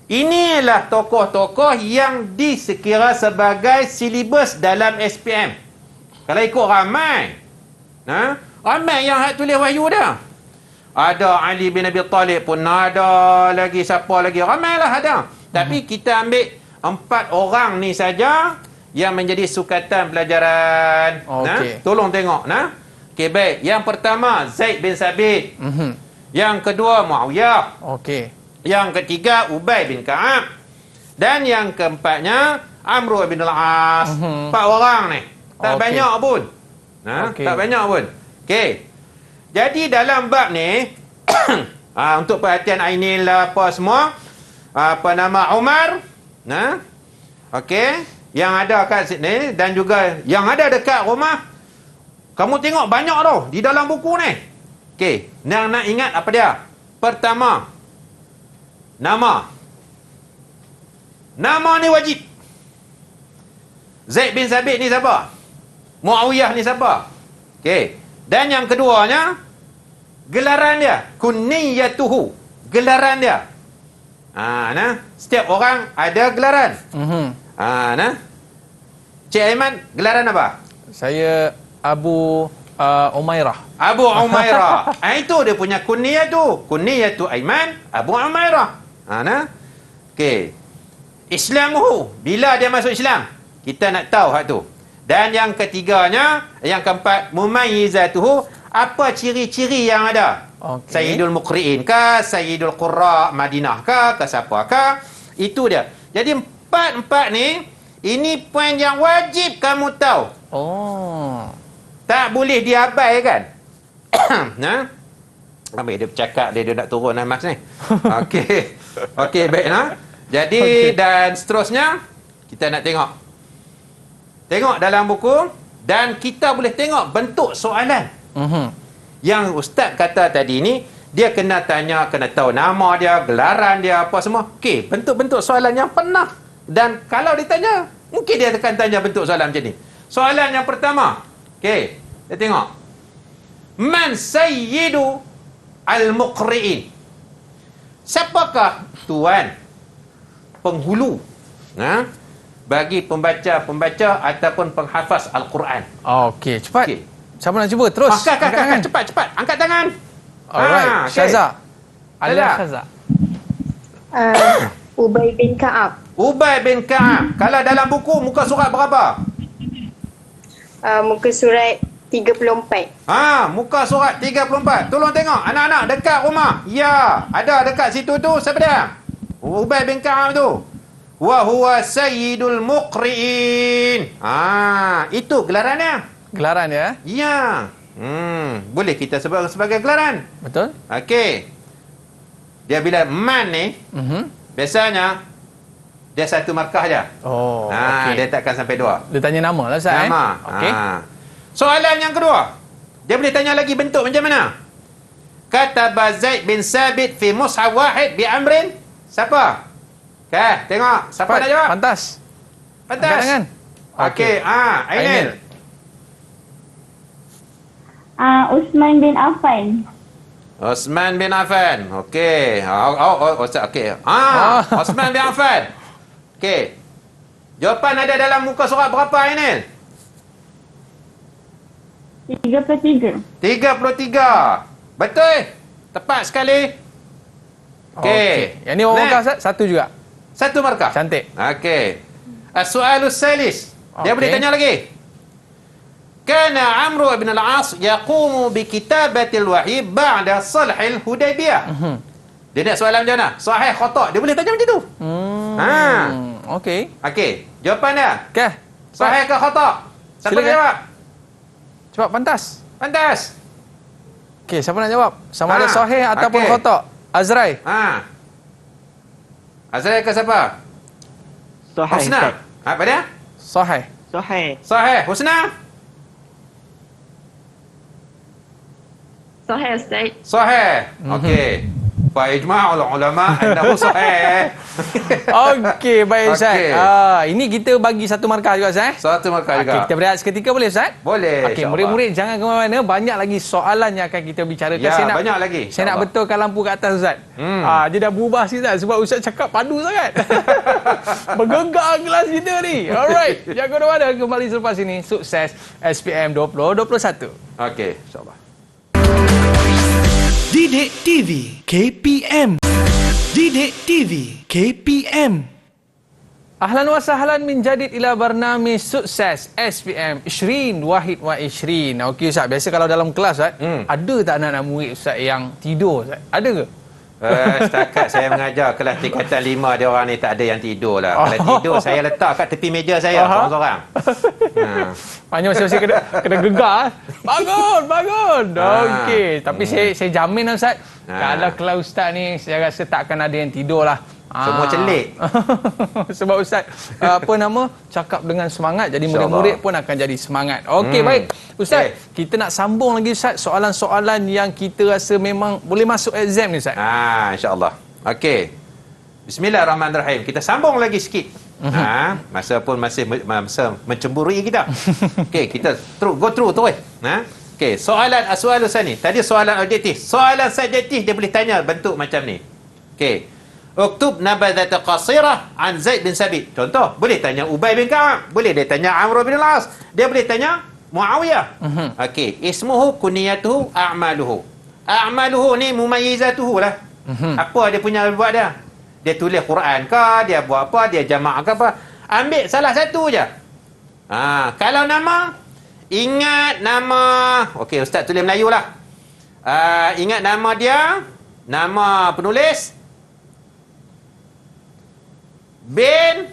Inilah tokoh-tokoh yang disekira sebagai silibus dalam SPM. Kalau ikut ramai. Ramai yang hak tulis wahyu dah. Ada Ali bin Abi Talib pun ada lagi. Siapa lagi? Ramailah ada. Tapi kita ambil 4 orang ni saja yang menjadi sukatan pelajaran. Tolong tengok. Okey, baik. Yang pertama Zaid bin Sabit. Yang kedua Muawiyah. Okey. Yang ketiga Ubay bin Ka'ab. Dan yang keempatnya Amr bin al-As. 4 orang ni. Tak banyak pun. Tak banyak pun. Okey. Jadi dalam bab ni untuk perhatian Ainil apa semua, apa nama Umar, okey, yang ada kat sini dan juga yang ada dekat rumah. Kamu tengok banyak tau di dalam buku ni. Okey, nak ingat apa dia? Pertama, nama ni wajib. Zaid bin Sabit ni siapa? Muawiyah ni siapa? Okey. Dan yang keduanya, gelaran dia. Kunniyatuhu. Gelaran dia. Setiap orang ada gelaran. Cik Aiman, gelaran apa? Saya Abu Umairah. Abu Umairah. Itu dia punya kunniyatu. Kunniyatu Aiman, Abu Umairah. Okey. Islamuhu. Bila dia masuk Islam? Kita nak tahu hak tu. Dan yang ketiganya, yang keempat, mumayyizatuhu, apa ciri-ciri yang ada? Sayyidul Muqri'in ke, Sayyidul Qurra Madinah ke siapakah? Itu dia. Jadi empat ni, ini poin yang wajib kamu tahu. Tak boleh diabaikan. Nah, ambil dia bercakap, dia nak turun Mas ni. Okey. Okey, baiklah. Jadi dan seterusnya kita nak tengok. Tengok dalam buku dan kita boleh tengok bentuk soalan. Yang ustaz kata tadi ni, dia kena tanya, kena tahu nama dia, gelaran dia, apa semua. Okey, bentuk-bentuk soalan yang pernah. Dan kalau ditanya, mungkin dia akan tanya bentuk soalan macam ni. Soalan yang pertama. Okey, kita tengok. Man sayyidu al-muqri'in? Siapakah tuan penghulu bagi pembaca-pembaca ataupun penghafaz Al-Quran? Okey, cepat. Okay. Siapa nak cuba? Terus. Angkat, cepat. Angkat tangan. Alright, Syaza. Alia Syaza. Ubay bin Ka'ab. Ubay bin Ka'ab. Kalau dalam buku, muka surat berapa? Muka surat 34. Muka surat 34. Tolong tengok anak-anak dekat rumah. Ya, ada dekat situ tu. Siapa dia? Ubay bin Ka'ab tu. Wa huwa sayyidul muqri'in. Itu gelarannya. Gelaran ya? Ya. Boleh kita sebut sebagai gelaran. Betul. Okey. Dia bila man ni, biasanya dia satu markah je. Oh, okey. Dia takkan sampai dua. Dia tanya nama lah Ustaz. Nama. Okey. Soalan yang kedua. Dia boleh tanya lagi bentuk macam mana? Kata Zaid bin Sabit fi mushaf wahid bi amrin. Siapa? Okey, tengok. Siapa nak jawab? Pantas. Angkat tangan. Okey, Ainil. Usman bin Affan. Osman bin Affan. Okey. Ustaz, okey. Osman bin Affan. Okey. Jawapan ada dalam muka surat berapa, Ainil? 33. 33. Betul? Tepat sekali. Okey. Yang ni orang markah Ustaz? Satu juga? Satu markah. Cantik. Okey. As-su'alus salis. Dia boleh tanya lagi. Kana Amru bin al-As yaqumu bi kitabatil wahyi ba'da salhil Hudaybiyah. Dia nak soalan macam mana? Sahih khata'. Dia boleh tanya macam tu. Okey. Okey. Jawapan dia. Okey. Sahih ke khata'? Siapa nak jawab? Cepat, pantas. Pantas. Okey, siapa nak jawab? Sama ada sahih ataupun khata'. Azrai. Azrai ke siapa? Sahih. Husna. Apa dia? Sahih. Sahih. Husna? Sahih, Ustaz. Sahih. Okey. Fa ijma'ul ulama annahu sahih. Okey, baik Ustaz. Ini kita bagi satu markah juga Ustaz. Satu markah juga. Okey, kita berehat seketika boleh Ustaz? Boleh. Okey, murid-murid jangan ke mana-mana. Banyak lagi soalan yang akan kita bicarakan. Ya, banyak lagi. Saya nak betulkan lampu kat atas Ustaz. Dia dah berubah sikit Ustaz sebab Ustaz cakap padu sangat. Bergegar kelas kita ni. Alright. Jangan ke mana-mana. Kembali selepas ini. Sukses SPM 2021. Okey, insyaAllah. Didik TV KPM. Didik TV KPM. Ahlan wa sahlan min jadid ila barnamij sukses SPM 20 Wahid wa 20. Okey Ustaz, biasa kalau dalam kelas Ustaz, ada tak anak-anak murid Ustaz yang tidur Ustaz? Ada ke? Setakat saya mengajar kelas tingkatan 5, dia orang ni tak ada yang tidur lah. Kalau tidur saya letak kat tepi meja saya seorang-seorang. Maknanya masing-masing kena gegar. Bangun. Okey, tapi saya jamin lah Ustaz, kalau kelas Ustaz ni saya rasa takkan ada yang tidur lah. Semua celik. Sebab Ustaz cakap dengan semangat, jadi murid-murid pun akan jadi semangat. Okey, baik. Ustaz, kita nak sambung lagi Ustaz soalan-soalan yang kita rasa memang boleh masuk exam ni Ustaz. InsyaAllah. Okey. Bismillahirrahmanirrahim. Kita sambung lagi sikit. Masa pun masih masa mencemburui kita. Okey, kita go through terus. Okey, soalan ni. Tadi soalan objektif. Soalan subjektif dia boleh tanya bentuk macam ni. Okey. Uktub nabadhata qasirah an Zaid bin Sabit. Contoh, boleh tanya Ubay bin Ka'ab, boleh dia tanya Amr bin al-As, dia boleh tanya Muawiyah. Okey, ismuhu kuniyatuhu a'maluhu. A'maluhu ni mumayyizatuhu lah. Apa dia punya buat dia? Dia tulis Quran ke, dia buat apa, dia jamak ke apa? Ambil salah satu je. Kalau nama, ingat nama. Okey, Ustaz tulis Melayu lah. Ingat nama dia, nama penulis bin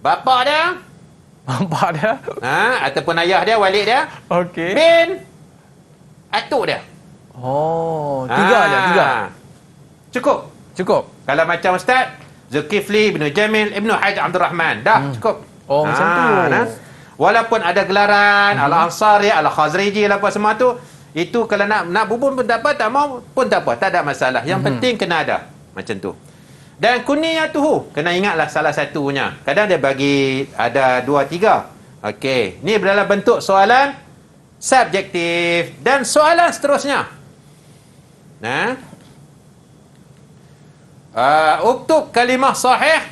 bapa dia, ataupun ayah dia, walid dia. Okey. Bin atuk dia. Oh, tiga. Cukup. Kalau macam Ustaz Zulkifli, Ibnu Jamil, Ibnu Hajj Abdul Rahman, dah cukup. Oh, macam tu. Walaupun ada gelaran Al-Ansari, Al-Khazriji apa semua tu, itu kalau nak bubun pun tak apa, tak mau pun tak apa, tak ada masalah. Yang penting kena ada. Macam tu. Dan kuniyatuhu, kena ingatlah salah satunya. Kadang dia bagi ada 2, 3. Okey, ni dalam bentuk soalan subjektif dan soalan seterusnya. Uktub kalimah sahih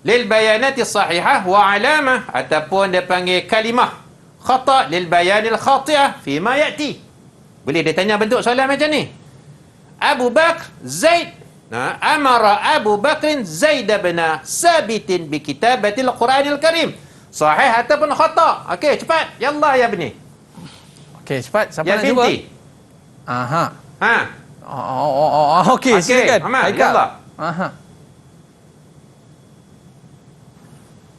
lil bayanati sahihah wa alamah, ataupun dia panggil kalimah khata lil bayanil khati'ah fi ma ya'ti. Boleh dia tanya bentuk soalan macam ni. Abu Bakr Zaid amara Abu Bakr Zaid bin Sabit bi kitabatil Quranil Karim. Sahih ataupun khata? Okey, cepat. Yallah ya bni. Okey, cepat. Siapa ya nak cuba? Okey, silakan. Yallah.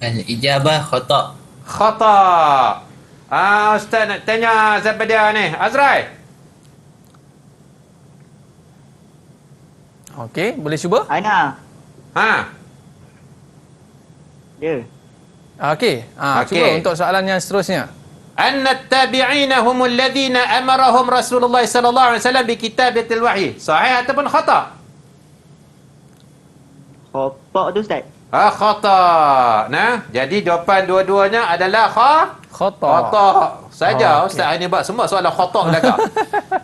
Al-ijabah khata. Ustaz nak tanya siapa dia ni? Azrai. Okey, boleh cuba? Ana. Ya. Okey. Cuba untuk soalan yang seterusnya. Anna at-tabi'ina humul ladzina amarahum Rasulullah sallallahu alaihi wasallam bi kitabatil wahyi. Sahih ataupun khata? Khata tu Ustaz. Khata. Jadi jawapan dua-duanya adalah khata saja. Ustaz ini buat semua soalan khata belaka.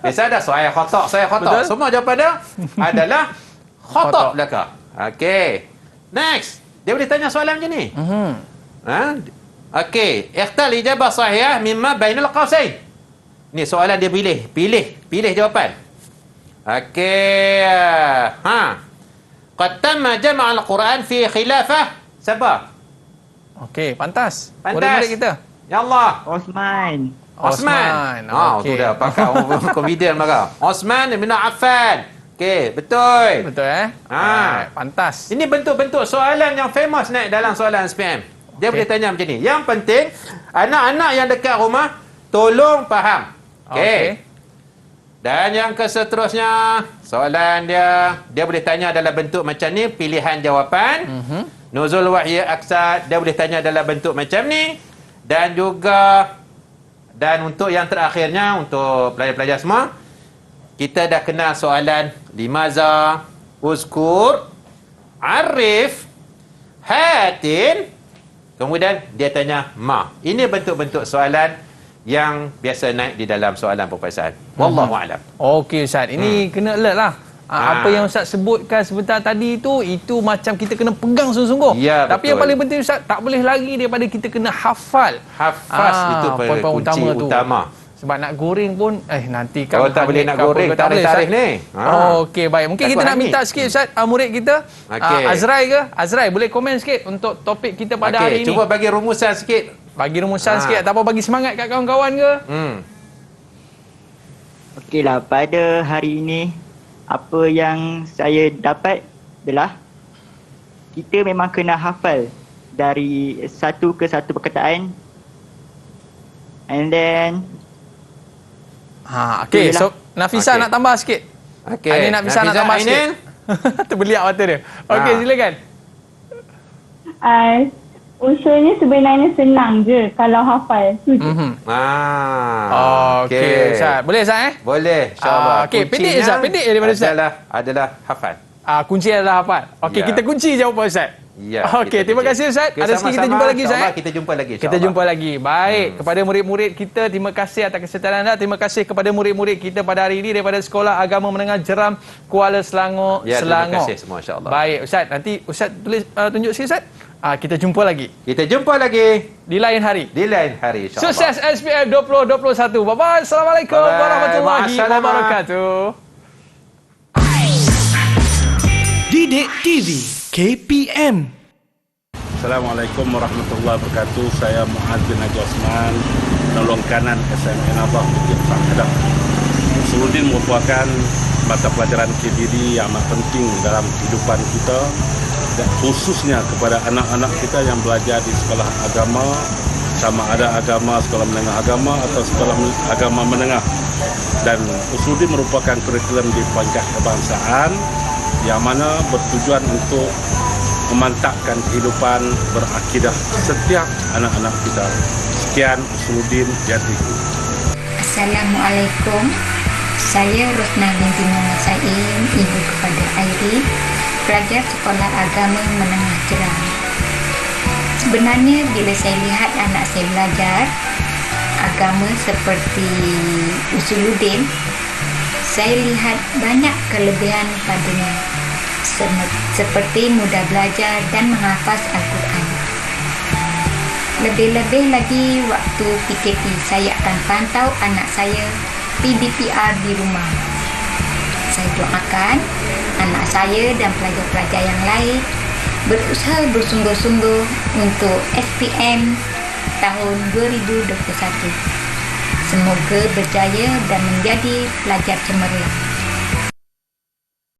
Biasa ada soalan khata. Semua jawapan dia adalah khata belaka. Okey. Next. Dia boleh tanya soalan macam ni. Okey, ikhtal ijabah sahihah mimma bainal qausain. Ni soalan dia pilih jawapan. Okey. Qad tamma jama' al-Quran fi khilafah. Siapa? Okey, pantas. Murid-murid kita. Ya Allah. Osman. Tu dah pakar komedian maka. Osman bin Affan. Okey, betul. Betul pantas. Ini bentuk-bentuk soalan yang famous naik dalam soalan SPM. Dia boleh tanya macam ni. Yang penting, anak-anak yang dekat rumah, tolong faham. Okey. Dan yang seterusnya, soalan dia boleh tanya dalam bentuk macam ni, pilihan jawapan. Nuzul wahyi aksad, dia boleh tanya dalam bentuk macam ni. Dan untuk yang terakhirnya, untuk pelajar-pelajar semua, kita dah kenal soalan limaza, uzkur, arif, hatin. Kemudian dia tanya ma. Ini bentuk-bentuk soalan yang biasa naik di dalam soalan peperiksaan. Wallahu a'lam. Okey Ustaz, ini kena alert lah. Apa yang Ustaz sebutkan sebentar tadi itu macam kita kena pegang sungguh-sungguh. Ya, tapi yang paling penting Ustaz, tak boleh lari daripada kita kena hafal. Itu poin-poin utama. Sebab nak goreng pun nanti kalau tak boleh nak goreng tarikh ni. Okey, baik. Mungkin kita nak minta sikit Ustaz, murid kita Azrai ke? Azrai boleh komen sikit untuk topik kita pada hari ini. Cuba bagi rumusan sikit. Sikit ataupun bagi semangat kat kawan-kawan ke? Okeylah, pada hari ini apa yang saya dapat adalah kita memang kena hafal dari satu ke satu perkataan. And then okey, so Nafisa nak tambah sikit. Okey. Nafisa nak tambah sikit. Terbeliak mata dia. Okey, silakan. Usulnya sebenarnya senang je kalau hafal. Okey, Ustaz. Boleh Ustaz Boleh, insya-Allah. Okey, pendek Ustaz, pendek daripada Ustaz. Adalah hafal. Kunci adalah hafal. Okey, kita kunci jawapan Ustaz. Ya. Okey, terima kasih Ustaz. Ada sikit kita jumpa lagi Ustaz. Kita jumpa lagi. Baik, kepada murid-murid kita, terima kasih atas kesertaan anda. Terima kasih kepada murid-murid kita pada hari ini daripada Sekolah Agama Menengah Jeram, Kuala Selangor, Selangor. Terima kasih semua, insya-Allah. Baik, Ustaz. Nanti Ustaz tulis tunjuk sikit Ustaz. Kita jumpa lagi. Di lain hari. insya-Allah. Sukses SPM 2021. Bye-bye. Assalamualaikum warahmatullahi wabarakatuh. Didik TV KPM. Assalamualaikum warahmatullahi wabarakatuh. Saya Muaz bin Haji Osman, penolong kanan SMA Nabah Bukit Fahadab. Usuluddin merupakan mata pelajaran KBD yang amat penting dalam kehidupan kita, dan khususnya kepada anak-anak kita yang belajar di sekolah agama, sama ada agama sekolah menengah agama atau sekolah agama menengah. Dan Usuluddin merupakan kurikulum di peringkat kebangsaan yang mana bertujuan untuk memantapkan kehidupan berakidah setiap anak-anak kita. Sekian Usuluddin Jati. Assalamualaikum. Saya Rosna binti Muhammad Saim, ibu kepada Airi, pelajar Sekolah Agama Menengah Jeram. Sebenarnya bila saya lihat anak saya belajar agama seperti Usuluddin, saya lihat banyak kelebihan padanya, seperti mudah belajar dan menghafaz Al-Quran. Lebih-lebih lagi waktu PKP, saya akan pantau anak saya PDPR di rumah. Saya doakan anak saya dan pelajar-pelajar yang lain berusaha bersungguh-sungguh untuk SPM tahun 2021. Semoga berjaya dan menjadi pelajar cemerlang.